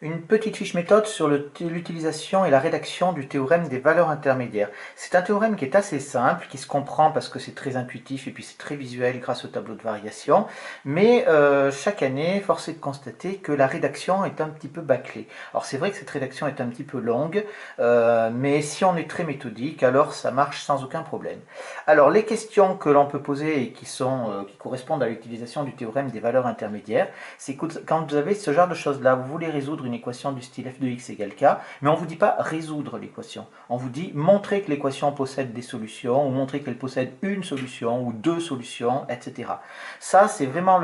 Une petite fiche méthode sur l'utilisation et la rédaction du théorème des valeurs intermédiaires. C'est un théorème qui est assez simple, qui se comprend parce que c'est très intuitif et puis c'est très visuel grâce au tableau de variation, mais chaque année, force est de constater que la rédaction est un petit peu bâclée. Alors c'est vrai que cette rédaction est un petit peu longue, mais si on est très méthodique, alors ça marche sans aucun problème. Alors les questions que l'on peut poser et qui correspondent à l'utilisation du théorème des valeurs intermédiaires, c'est quand vous avez ce genre de choses-là, vous voulez résoudre une équation du style f de x égale k, mais on ne vous dit pas résoudre l'équation. On vous dit montrer que l'équation possède des solutions, ou montrer qu'elle possède une solution, ou deux solutions, etc. Ça, c'est vraiment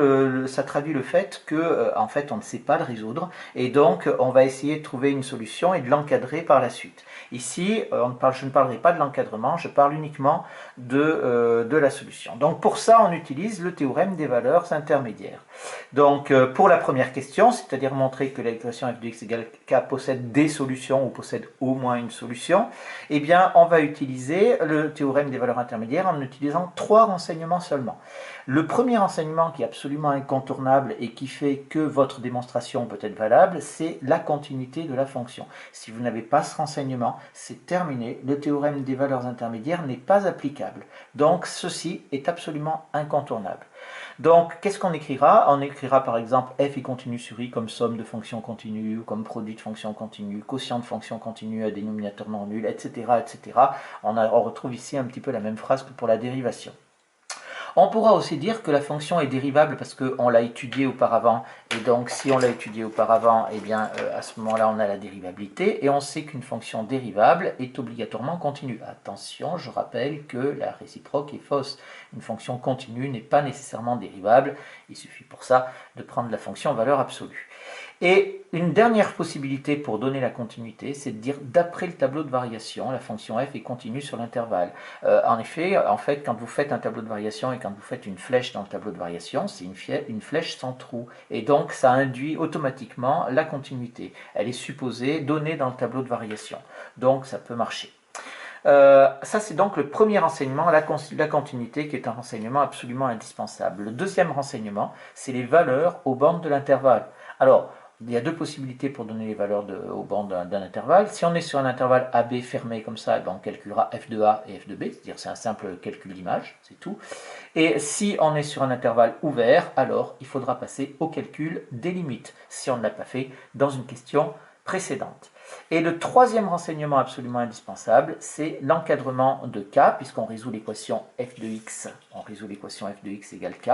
ça traduit le fait que, en fait, on ne sait pas le résoudre, et donc on va essayer de trouver une solution et de l'encadrer par la suite. Ici, je ne parlerai pas de l'encadrement, je parle uniquement de la solution. Donc pour ça, on utilise le théorème des valeurs intermédiaires. Donc pour la première question, c'est-à-dire montrer que l'équation f de x égale k possède des solutions ou possède au moins une solution, eh bien on va utiliser le théorème des valeurs intermédiaires en utilisant trois renseignements seulement. Le premier renseignement qui est absolument incontournable et qui fait que votre démonstration peut être valable, c'est la continuité de la fonction. Si vous n'avez pas ce renseignement, c'est terminé, le théorème des valeurs intermédiaires n'est pas applicable. Donc ceci est absolument incontournable. Donc, qu'est-ce qu'on écrira? On écrira par exemple f est continu sur i comme somme de fonctions continues, comme produit de fonctions continues, quotient de fonctions continues à dénominateur non nul, etc. etc. On retrouve ici un petit peu la même phrase que pour la dérivation. On pourra aussi dire que la fonction est dérivable parce qu'on l'a étudiée auparavant, et donc si on l'a étudiée auparavant, eh bien à ce moment-là on a la dérivabilité, et on sait qu'une fonction dérivable est obligatoirement continue. Attention, je rappelle que la réciproque est fausse. Une fonction continue n'est pas nécessairement dérivable, il suffit pour ça de prendre la fonction valeur absolue. Et une dernière possibilité pour donner la continuité, c'est de dire d'après le tableau de variation, la fonction f est continue sur l'intervalle. En effet, quand vous faites un tableau de variation et quand vous faites une flèche dans le tableau de variation, c'est une flèche sans trou. Et donc, ça induit automatiquement la continuité. Elle est supposée donnée dans le tableau de variation. Donc, ça peut marcher. Ça, c'est donc le premier renseignement, la continuité, qui est un renseignement absolument indispensable. Le deuxième renseignement, c'est les valeurs aux bornes de l'intervalle. Alors, il y a deux possibilités pour donner les valeurs aux bornes d'un intervalle. Si on est sur un intervalle AB fermé comme ça, on calculera f de A et f de B, c'est-à-dire c'est un simple calcul d'image, c'est tout. Et si on est sur un intervalle ouvert, alors il faudra passer au calcul des limites, si on ne l'a pas fait dans une question précédente. Et le troisième renseignement absolument indispensable, c'est l'encadrement de k, puisqu'on résout l'équation f de x, égale k.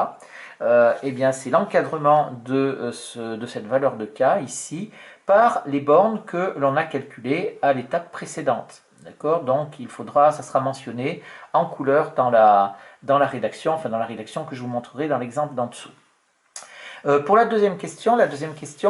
Eh bien, c'est l'encadrement de cette valeur de k ici par les bornes que l'on a calculées à l'étape précédente. D'accord? Donc, ça sera mentionné en couleur dans la rédaction que je vous montrerai dans l'exemple d'en dessous. Pour la deuxième question,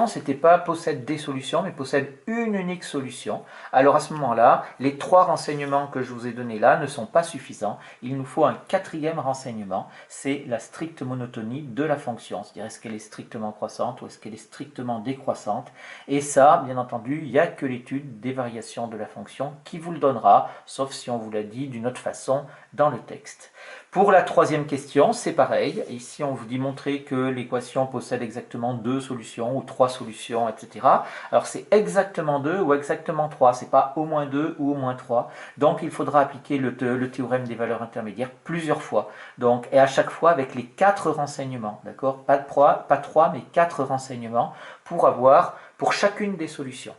c'était pas possède des solutions, mais possède une unique solution. Alors à ce moment-là, les trois renseignements que je vous ai donnés là ne sont pas suffisants. Il nous faut un quatrième renseignement, c'est la stricte monotonie de la fonction. C'est-à-dire est-ce qu'elle est strictement croissante ou est-ce qu'elle est strictement décroissante. Et ça, bien entendu, il n'y a que l'étude des variations de la fonction qui vous le donnera, sauf si on vous l'a dit d'une autre façon dans le texte. Pour la troisième question, c'est pareil. Ici, on vous dit montrer que l'équation possède exactement deux solutions ou trois solutions, etc. Alors, c'est exactement deux ou exactement trois. C'est pas au moins deux ou au moins trois. Donc, il faudra appliquer le théorème des valeurs intermédiaires plusieurs fois. Donc, et à chaque fois avec les quatre renseignements. D'accord? Pas trois, mais quatre renseignements pour chacune des solutions.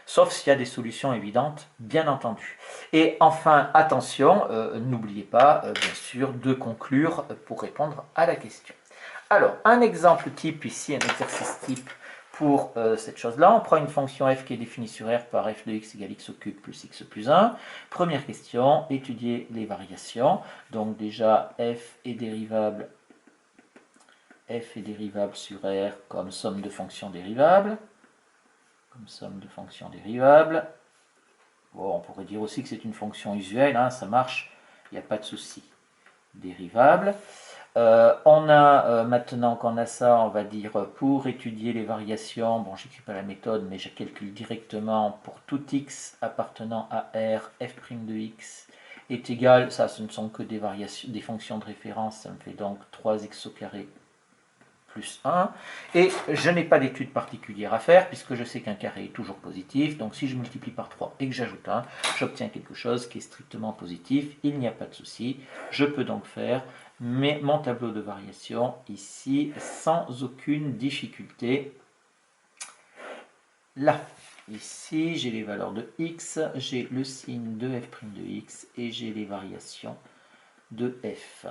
Sauf s'il y a des solutions évidentes, bien entendu. Et enfin, attention, n'oubliez pas, bien sûr, de conclure pour répondre à la question. Alors, un exemple type ici, un exercice type pour cette chose-là. On prend une fonction f qui est définie sur R par f de x égale x au cube plus x plus 1. Première question, étudier les variations. Donc déjà, f est dérivable sur R comme somme de fonctions dérivables. Bon, on pourrait dire aussi que c'est une fonction usuelle, hein, ça marche, il n'y a pas de souci. Dérivable. Maintenant qu'on a ça, on va dire pour étudier les variations, bon, j'écris pas la méthode, mais je calcule directement pour tout x appartenant à R, f' de x est égal, ça ce ne sont que des fonctions de référence, ça me fait donc 3x au carré plus 1. Et je n'ai pas d'étude particulière à faire, puisque je sais qu'un carré est toujours positif. Donc si je multiplie par 3 et que j'ajoute 1, j'obtiens quelque chose qui est strictement positif. Il n'y a pas de souci. Je peux donc faire mon tableau de variation ici sans aucune difficulté. Là, ici, j'ai les valeurs de x, j'ai le signe de f' de x et j'ai les variations de f.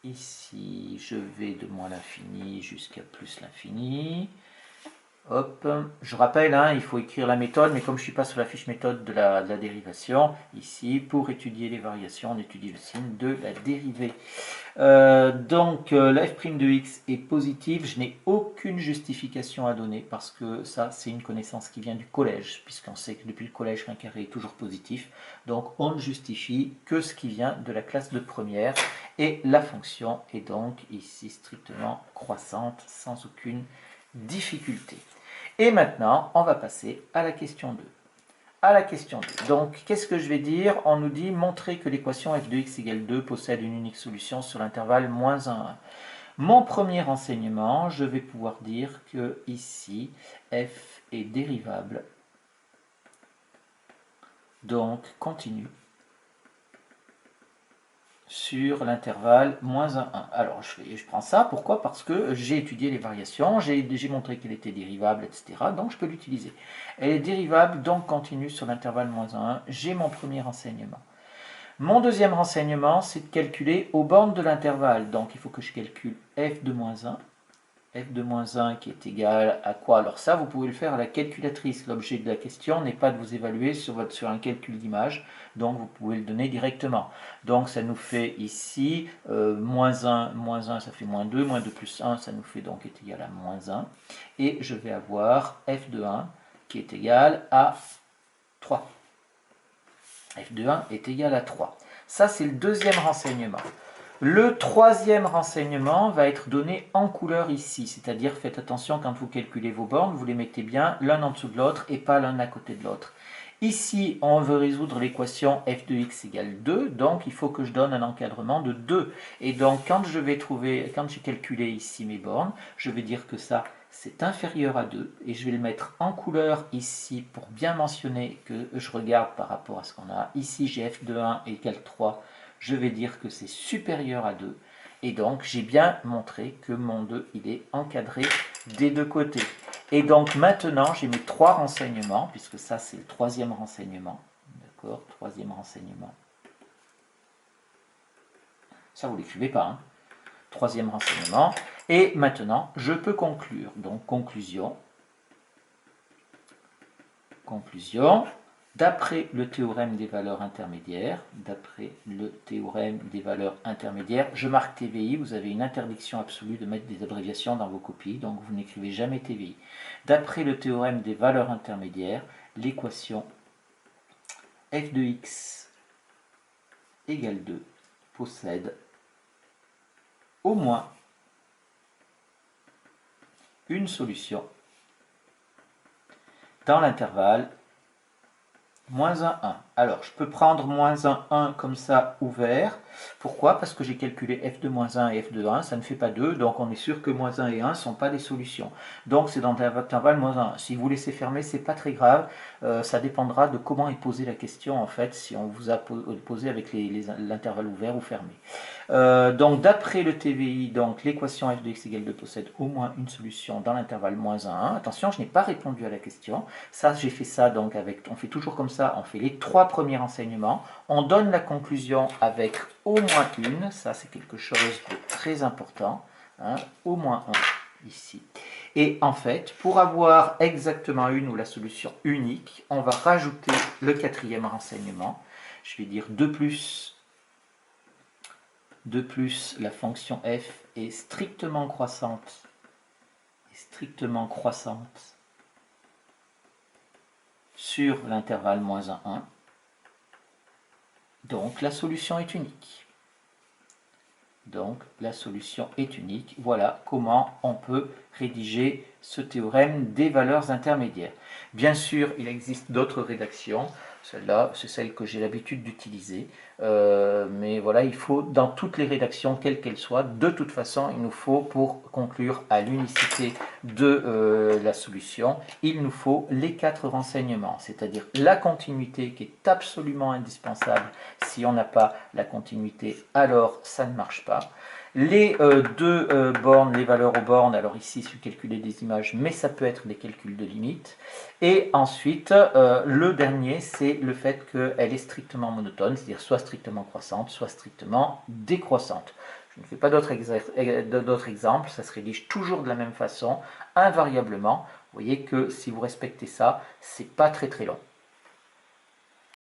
Ici, je vais de moins l'infini jusqu'à plus l'infini. Hop, je rappelle, hein, il faut écrire la méthode, mais comme je ne suis pas sur la fiche méthode de la dérivation, ici, pour étudier les variations, on étudie le signe de la dérivée. Donc, la f' de x est positive, je n'ai aucune justification à donner, parce que ça, c'est une connaissance qui vient du collège, puisqu'on sait que depuis le collège, qu'un carré est toujours positif. Donc, on ne justifie que ce qui vient de la classe de première, et la fonction est donc ici strictement croissante, sans aucune difficulté. Et maintenant, on va passer à la question 2. À la question 2. Donc, qu'est-ce que je vais dire? On nous dit montrer que l'équation f de x égale 2 possède une unique solution sur l'intervalle moins 1, 1. Mon premier renseignement, je vais pouvoir dire que ici, f est dérivable, donc continue, sur l'intervalle moins 1, 1. Alors, je prends ça, pourquoi? Parce que j'ai étudié les variations, j'ai montré qu'elle était dérivable, etc. Donc, je peux l'utiliser. Elle est dérivable, donc continue sur l'intervalle moins 1, 1. J'ai mon premier renseignement. Mon deuxième renseignement, c'est de calculer aux bornes de l'intervalle. Donc, il faut que je calcule f de moins 1. F de moins 1 qui est égal à quoi? Alors ça, vous pouvez le faire à la calculatrice. L'objet de la question n'est pas de vous évaluer sur un calcul d'image, donc vous pouvez le donner directement. Donc ça nous fait ici moins 1, ça fait moins 2 plus 1, ça nous fait donc est égal à moins 1. Et je vais avoir f de 1 qui est égal à 3. F de 1 est égal à 3. Ça, c'est le deuxième renseignement. Le troisième renseignement va être donné en couleur ici, c'est-à-dire faites attention quand vous calculez vos bornes, vous les mettez bien l'un en dessous de l'autre et pas l'un à côté de l'autre. Ici, on veut résoudre l'équation f de x égale 2, donc il faut que je donne un encadrement de 2. Et donc, quand j'ai calculé ici mes bornes, je vais dire que ça, c'est inférieur à 2, et je vais le mettre en couleur ici pour bien mentionner que je regarde par rapport à ce qu'on a. Ici, j'ai f de 1 égale 3, je vais dire que c'est supérieur à 2. Et donc, j'ai bien montré que mon 2, il est encadré des deux côtés. Et donc, maintenant, j'ai mes trois renseignements, puisque ça, c'est le troisième renseignement. D'accord? Troisième renseignement. Ça, vous ne l'écrivez pas. Hein? Troisième renseignement. Et maintenant, je peux conclure. Donc, conclusion. Conclusion. D'après le théorème des valeurs intermédiaires, je marque TVI, vous avez une interdiction absolue de mettre des abréviations dans vos copies, donc vous n'écrivez jamais TVI. D'après le théorème des valeurs intermédiaires, l'équation f de x égale 2 possède au moins une solution dans l'intervalle moins 1, 1. Alors, je peux prendre moins 1, 1 comme ça, ouvert. Pourquoi? Parce que j'ai calculé f de moins 1 et f de 1, ça ne fait pas 2, donc on est sûr que moins 1 et 1 ne sont pas des solutions. Donc, c'est dans l'intervalle moins 1, 1. Si vous laissez fermer, c'est pas très grave. Ça dépendra de comment est posée la question, en fait, si on vous a posé avec l'intervalle ouvert ou fermé. Donc, d'après le TVI, l'équation f de x égale 2 possède au moins une solution dans l'intervalle moins 1, 1. Attention, je n'ai pas répondu à la question. Ça, j'ai fait ça, donc, on fait toujours comme ça, on fait les trois premiers renseignements, on donne la conclusion avec au moins une, ça c'est quelque chose de très important, hein, au moins un ici. Et en fait, pour avoir exactement une ou la solution unique, on va rajouter le quatrième renseignement. Je vais dire 2 plus la fonction f est strictement croissante, sur l'intervalle moins 1, 1. Donc la solution est unique. Voilà comment on peut rédiger ce théorème des valeurs intermédiaires. Bien sûr, il existe d'autres rédactions. Celle-là, c'est celle que j'ai l'habitude d'utiliser. Mais voilà, il faut, dans toutes les rédactions, quelles qu'elles soient, de toute façon, il nous faut, pour conclure à l'unicité de la solution, il nous faut les 4 renseignements, c'est-à-dire la continuité qui est absolument indispensable. Si on n'a pas la continuité, alors ça ne marche pas. Les deux bornes, les valeurs aux bornes, alors ici je suis calculé des images, mais ça peut être des calculs de limite. Et ensuite, le dernier, c'est le fait qu'elle est strictement monotone, c'est-à-dire soit strictement croissante, soit strictement décroissante. Je ne fais pas d'autres exemples, ça se rédige toujours de la même façon, invariablement. Vous voyez que si vous respectez ça, c'est pas très très long.